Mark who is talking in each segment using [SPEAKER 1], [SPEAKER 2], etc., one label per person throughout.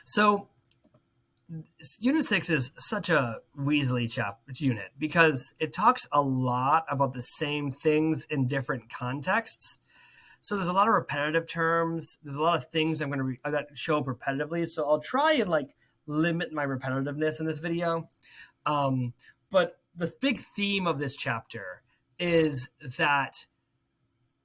[SPEAKER 1] So Unit 6 is such a Weasley unit because it talks a lot about the same things in different contexts. So there's a lot of repetitive terms. There's a lot of things that show up repetitively. So I'll try and limit my repetitiveness in this video. But the big theme of this chapter is that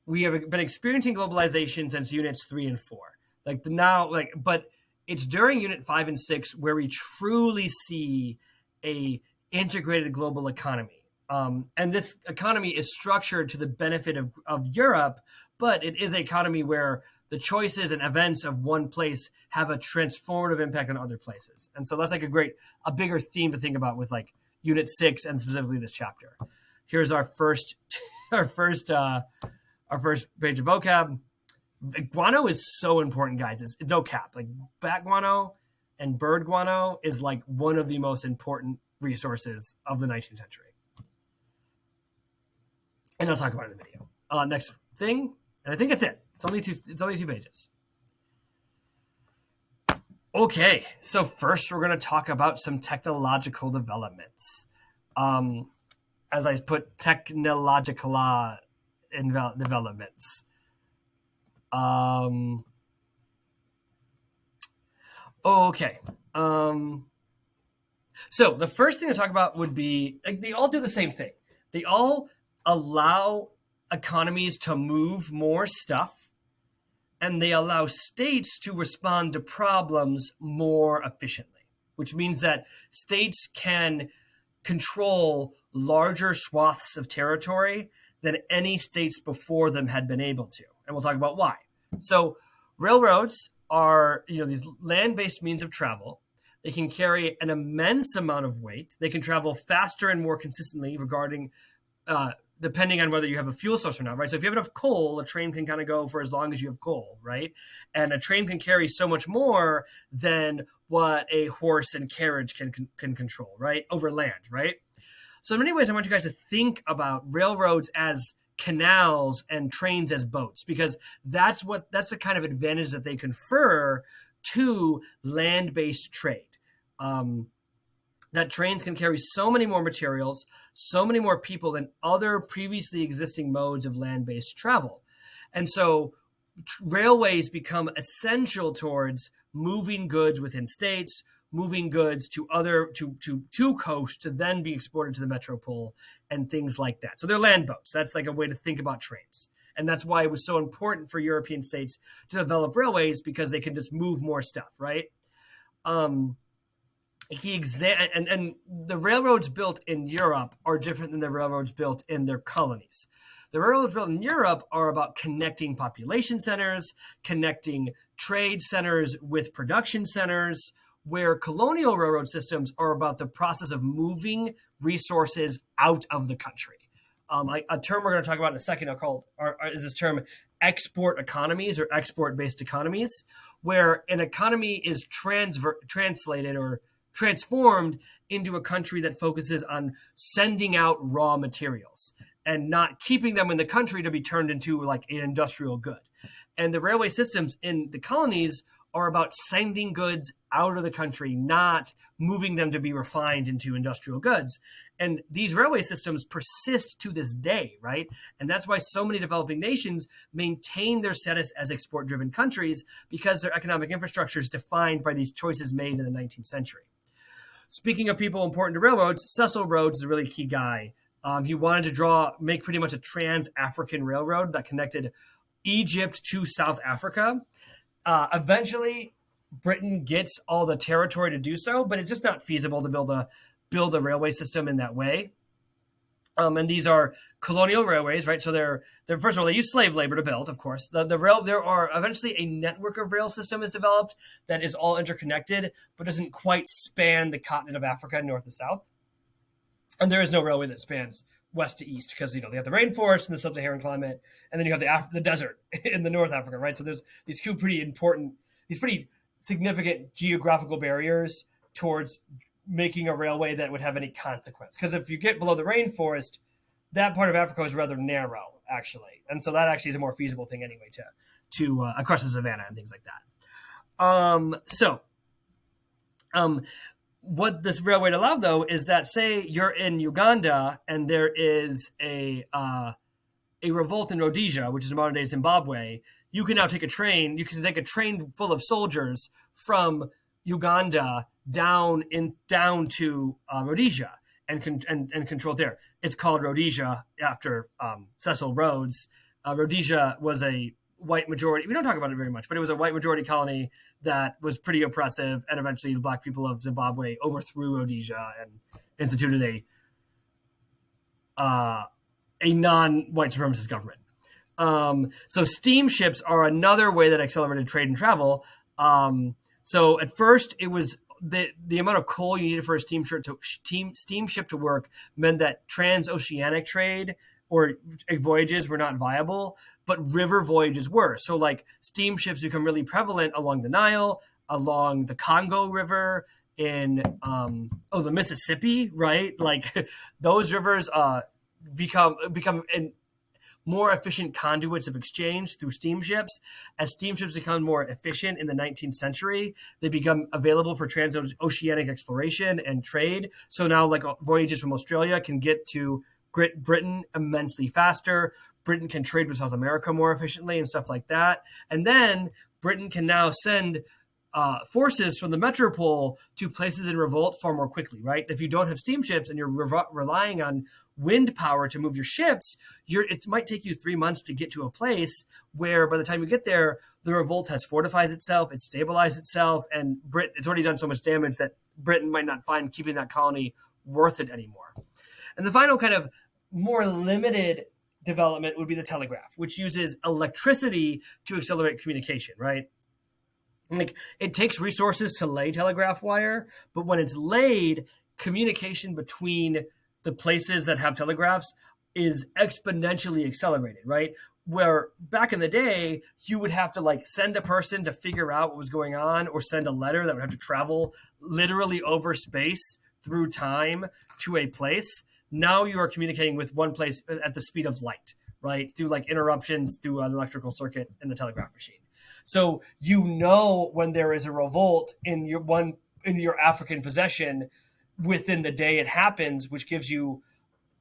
[SPEAKER 1] we have been experiencing globalization since units 3 and 4. But it's during unit 5 and 6 where we truly see a integrated global economy. And this economy is structured to the benefit of Europe, but it is an economy where the choices and events of one place have a transformative impact on other places. And so that's a bigger theme to think about with unit 6 and specifically this chapter. Here's our first page of vocab. Guano is so important, guys. It's no cap. Bat guano and bird guano is one of the most important resources of the 19th century. And I'll talk about it in the video. Next thing, and I think that's it. It's only two pages. Okay, so first we're going to talk about some technological developments. As I put technological developments. Okay. So the first thing to talk about would be they all do the same thing. They all allow economies to move more stuff, and they allow states to respond to problems more efficiently, which means that states can control larger swaths of territory than any states before them had been able to. And we'll talk about why. So railroads are, these land-based means of travel. They can carry an immense amount of weight. They can travel faster and more consistently depending on whether you have a fuel source or not, right? So if you have enough coal, a train can kind of go for as long as you have coal, right? And a train can carry so much more than what a horse and carriage can control, right? Over land, right? So in many ways, I want you guys to think about railroads as canals and trains as boats, because that's the kind of advantage that they confer to land-based trade. That trains can carry so many more materials, so many more people than other previously existing modes of land-based travel. And so railways become essential towards moving goods within states, moving goods to coast to then be exported to the metropole and things like that. So they're land boats. That's a way to think about trains. And that's why it was so important for European states to develop railways, because they can just move more stuff, right? And the railroads built in Europe are different than the railroads built in their colonies. The railroads built in Europe are about connecting population centers, connecting trade centers with production centers, where colonial railroad systems are about the process of moving resources out of the country. A term we're going to talk about in a second is this term export economies or export-based economies, where an economy is translated or transformed into a country that focuses on sending out raw materials and not keeping them in the country to be turned into an industrial good. And the railway systems in the colonies are about sending goods out of the country, not moving them to be refined into industrial goods. And these railway systems persist to this day, right? And that's why so many developing nations maintain their status as export-driven countries, because their economic infrastructure is defined by these choices made in the 19th century. Speaking of people important to railroads, Cecil Rhodes is a really key guy. He wanted to make pretty much a trans-African railroad that connected Egypt to South Africa. Eventually, Britain gets all the territory to do so, but it's just not feasible to build a railway system in that way. And these are colonial railways, right? So they're first of all, they use slave labor to build, of course. There are eventually a network of rail system is developed that is all interconnected, but doesn't quite span the continent of Africa, north to south. And there is no railway that spans west to east, because they have the rainforest and the sub-Saharan climate, and then you have the desert in the North Africa, right? So there's these pretty significant geographical barriers towards making a railway that would have any consequence. Because if you get below the rainforest, that part of Africa is rather narrow, actually, and so that actually is a more feasible thing anyway to across the savannah and things like that. So Um, what this railway allowed, though, is that say you're in Uganda and there is a revolt in Rhodesia, which is modern day Zimbabwe, you can now take a train. You can take a train full of soldiers from Uganda down to Rhodesia and control it there. It's called Rhodesia after Cecil Rhodes. Rhodesia was a white majority. We don't talk about it very much, but it was a white majority colony that was pretty oppressive, and eventually the black people of Zimbabwe overthrew Rhodesia and instituted a non-white supremacist government. So steamships are another way that accelerated trade and travel. So at first, it was the amount of coal you needed for a steamship to work meant that transoceanic trade or voyages were not viable, but river voyages were. So like steamships become really prevalent along the Nile, along the Congo River, in the Mississippi, right? Like those rivers become more efficient conduits of exchange through steamships. As steamships become more efficient in the 19th century, they become available for transoceanic exploration and trade. So now like voyages from Australia can get to Great Britain immensely faster. Britain can trade with South America more efficiently and stuff like that. And then Britain can now send forces from the metropole to places in revolt far more quickly, right? If you don't have steamships and you're relying on wind power to move your ships, it might take you 3 months to get to a place where by the time you get there, the revolt has fortified itself, it's stabilized itself, and it's already done so much damage that Britain might not find keeping that colony worth it anymore. And the final kind of more limited development would be the telegraph, which uses electricity to accelerate communication, right? Like it takes resources to lay telegraph wire, but when it's laid, communication between the places that have telegraphs is exponentially accelerated, right? Where back in the day, you would have to like send a person to figure out what was going on or send a letter that would have to travel literally over space through time to a place. Now you are communicating with one place at the speed of light, right? Through like interruptions through an electrical circuit in the telegraph machine. So you know when there is a revolt in your African possession within the day it happens, which gives you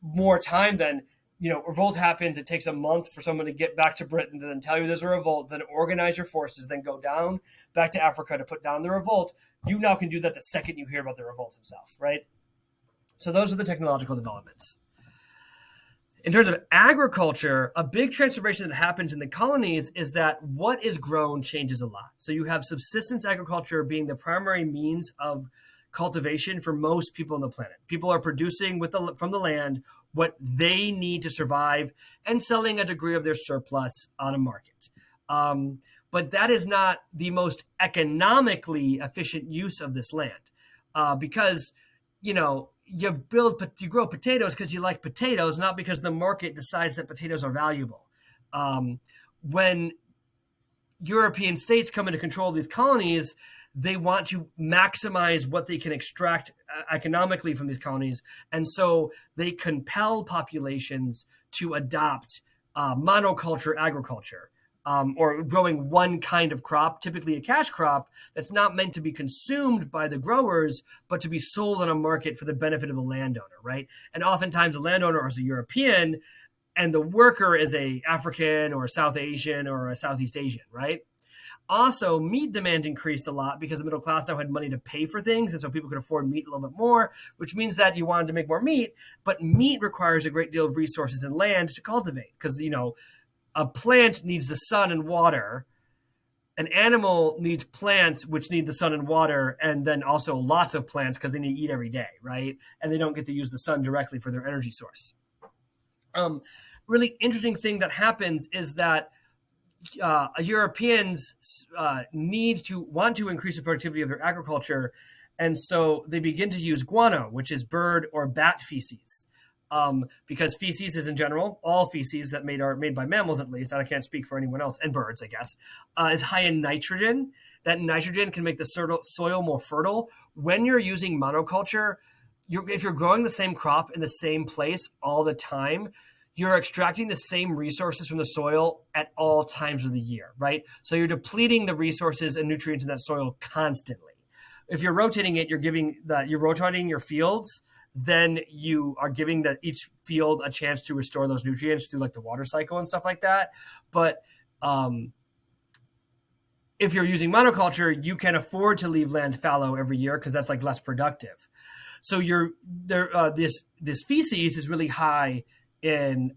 [SPEAKER 1] more time than, revolt happens. It takes a month for someone to get back to Britain to then tell you there's a revolt, then organize your forces, then go down back to Africa to put down the revolt. You now can do that the second you hear about the revolt itself, right? So those are the technological developments. In terms of agriculture, a big transformation that happens in the colonies is that what is grown changes a lot. So you have subsistence agriculture being the primary means of cultivation for most people on the planet. People are producing from the land what they need to survive and selling a degree of their surplus on a market. But that is not the most economically efficient use of this land because, you grow potatoes because you like potatoes, not because the market decides that potatoes are valuable. When European states come into control of these colonies, they want to maximize what they can extract economically from these colonies. And so they compel populations to adopt monoculture agriculture. Or growing one kind of crop, typically a cash crop, that's not meant to be consumed by the growers, but to be sold on a market for the benefit of the landowner, right? And oftentimes the landowner is a European and the worker is a African or a South Asian or a Southeast Asian, right? Also, meat demand increased a lot because the middle class now had money to pay for things, and so people could afford meat a little bit more, which means that you wanted to make more meat, but meat requires a great deal of resources and land to cultivate because, a plant needs the sun and water. An animal needs plants, which need the sun and water, and then also lots of plants because they need to eat every day, right? And they don't get to use the sun directly for their energy source. Really interesting thing that happens is that Europeans want to increase the productivity of their agriculture, and so they begin to use guano, which is bird or bat feces. Because feces is in general, all feces that are made by mammals at least, and I can't speak for anyone else, and birds, I guess, is high in nitrogen. That nitrogen can make the soil more fertile. When you're using monoculture, if you're growing the same crop in the same place all the time, you're extracting the same resources from the soil at all times of the year, right? So you're depleting the resources and nutrients in that soil constantly. if you're rotating it, you're rotating your fields, then you are giving each field a chance to restore those nutrients through like the water cycle and stuff like that. But if you're using monoculture, you can afford to leave land fallow every year because that's like less productive. So this feces is really high in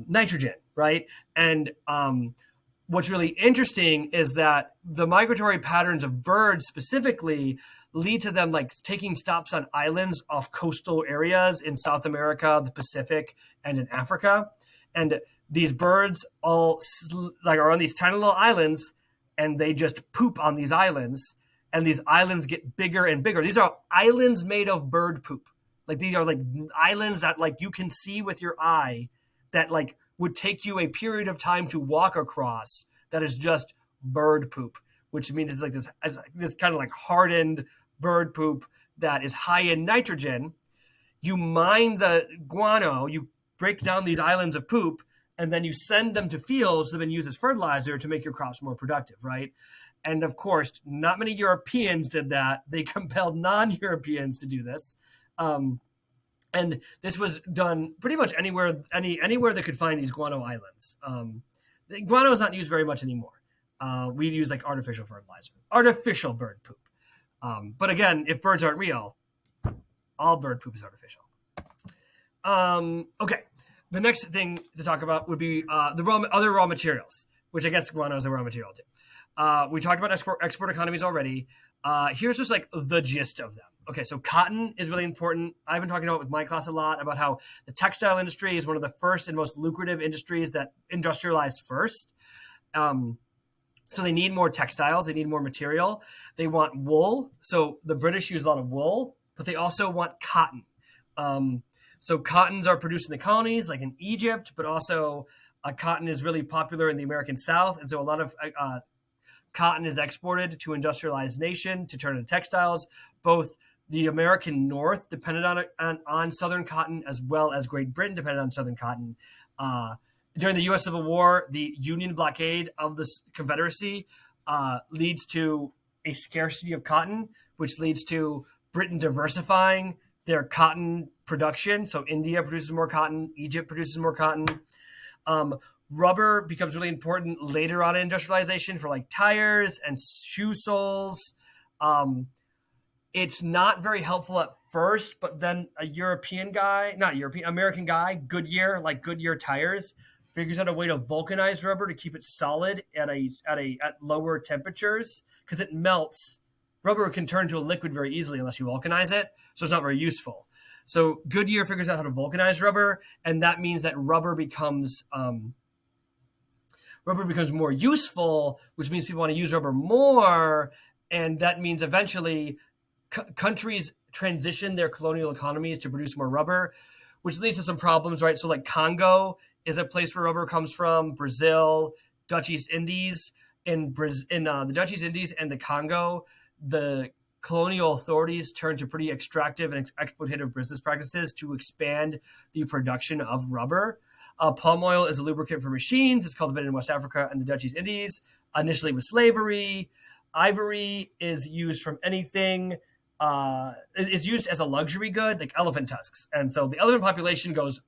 [SPEAKER 1] nitrogen, right? And what's really interesting is that the migratory patterns of birds specifically lead to them like taking stops on islands off coastal areas in South America, the Pacific, and in Africa. And these birds all like are on these tiny little islands, and they just poop on these islands, and these islands get bigger and bigger. These are islands made of bird poop. Like these are like islands that like you can see with your eye that like would take you a period of time to walk across, that is just bird poop, which means it's like this kind of like hardened bird poop that is high in nitrogen. You mine the guano, you break down these islands of poop, and then you send them to fields that have been used as fertilizer to make your crops more productive, right? And of course, not many Europeans did that. They compelled non-Europeans to do this. And this was done pretty much anywhere they could find these guano islands. The guano is not used very much anymore. We use like artificial fertilizer, artificial bird poop. But again, if birds aren't real, all bird poop is artificial. Okay. The next thing to talk about would be other raw materials, which I guess guano is a raw material too. We talked about export economies already. Here's just like the gist of them. Okay, so cotton is really important. I've been talking about with my class a lot about how the textile industry is one of the first and most lucrative industries that industrialized first. So they need more textiles. They need more material. They want wool. So the British use a lot of wool, but they also want cotton. So cottons are produced in the colonies, like in Egypt, but also cotton is really popular in the American South. And so a lot of cotton is exported to industrialized nation to turn into textiles. Both the American North depended on Southern cotton, as well as Great Britain depended on Southern cotton. During the U.S. Civil War, the Union blockade of the Confederacy leads to a scarcity of cotton, which leads to Britain diversifying their cotton production. So India produces more cotton, Egypt produces more cotton. Rubber becomes really important later on in industrialization for like tires and shoe soles. It's not very helpful at first, but then American guy, Goodyear tires, figures out a way to vulcanize rubber to keep it solid at lower temperatures, because it melts. Rubber can turn to a liquid very easily unless you vulcanize it, so it's not very useful. So Goodyear figures out how to vulcanize rubber, and that means that rubber becomes more useful, which means people want to use rubber more, and that means eventually countries transition their colonial economies to produce more rubber, which leads to some problems, right? So like Congo is a place where rubber comes from, Brazil, Dutch East Indies. In the Dutch East Indies and the Congo, the colonial authorities turned to pretty extractive and exploitative business practices to expand the production of rubber. Palm oil is a lubricant for machines. It's cultivated in West Africa and the Dutch East Indies, initially with slavery. Ivory is used from anything. Is used as a luxury good, like elephant tusks. And so the elephant population goes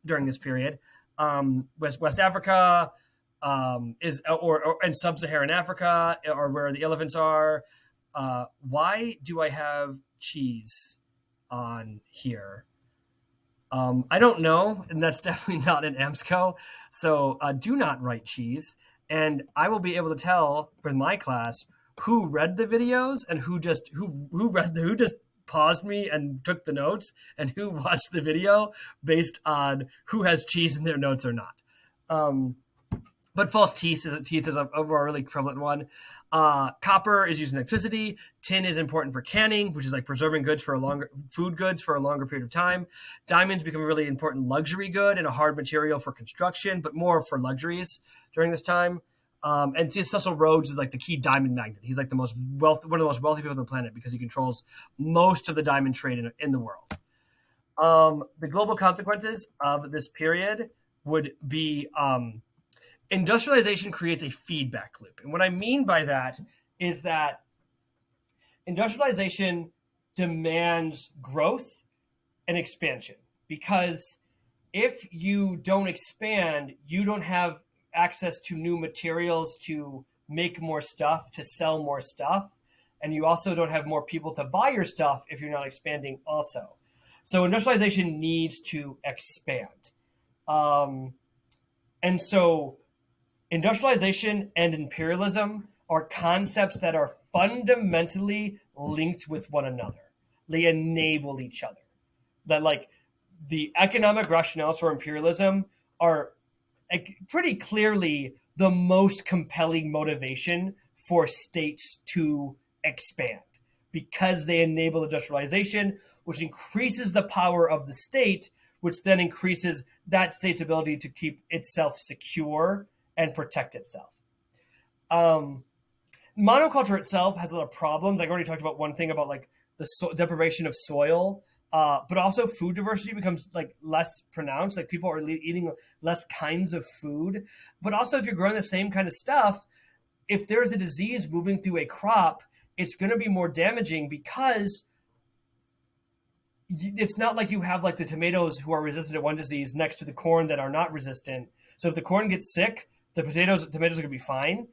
[SPEAKER 1] during this period. West Africa and sub-Saharan Africa are where the elephants are. Why do I have cheese on here? I don't know, and that's definitely not an AMSCO. So do not write cheese, and I will be able to tell for my class who read the videos and who just paused me and took the notes, and who watched the video based on who has cheese in their notes or not. But false teeth is a really prevalent one. Copper is used in electricity. Tin is important for canning, which is like preserving food goods for a longer period of time. Diamonds become a really important luxury good and a hard material for construction, but more for luxuries during this time. And Cecil Rhodes is like the key diamond magnate. He's like one of the most wealthy people on the planet because he controls most of the diamond trade in the world. The global consequences of this period would be industrialization creates a feedback loop. And what I mean by that is that industrialization demands growth and expansion, because if you don't expand, you don't have access to new materials to make more stuff, to sell more stuff. And you also don't have more people to buy your stuff if you're not expanding also. So industrialization needs to expand. And so industrialization and imperialism are concepts that are fundamentally linked with one another. They enable each other. That, like, the economic rationales for imperialism are pretty clearly the most compelling motivation for states to expand, because they enable industrialization, which increases the power of the state, which then increases that state's ability to keep itself secure and protect itself. Monoculture itself has a lot of problems. I already talked about one thing about like the deprivation of soil, but also food diversity becomes like less pronounced. Like people are eating less kinds of food. But also, if you're growing the same kind of stuff, if there's a disease moving through a crop, it's going to be more damaging, because it's not like you have like the tomatoes who are resistant to one disease next to the corn that are not resistant. So if the corn gets sick, the tomatoes are going to be fine.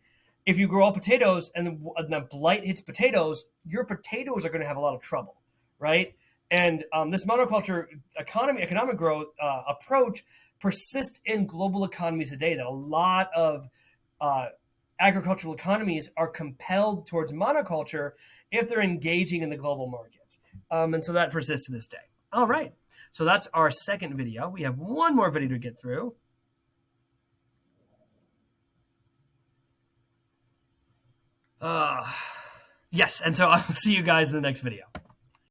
[SPEAKER 1] If you grow all potatoes and the blight hits potatoes, your potatoes are going to have a lot of trouble, right? And this monoculture economic growth approach persists in global economies today. That a lot of agricultural economies are compelled towards monoculture if they're engaging in the global market. And so that persists to this day. All right. So that's our second video. We have one more video to get through. Yes. And so I'll see you guys in the next video.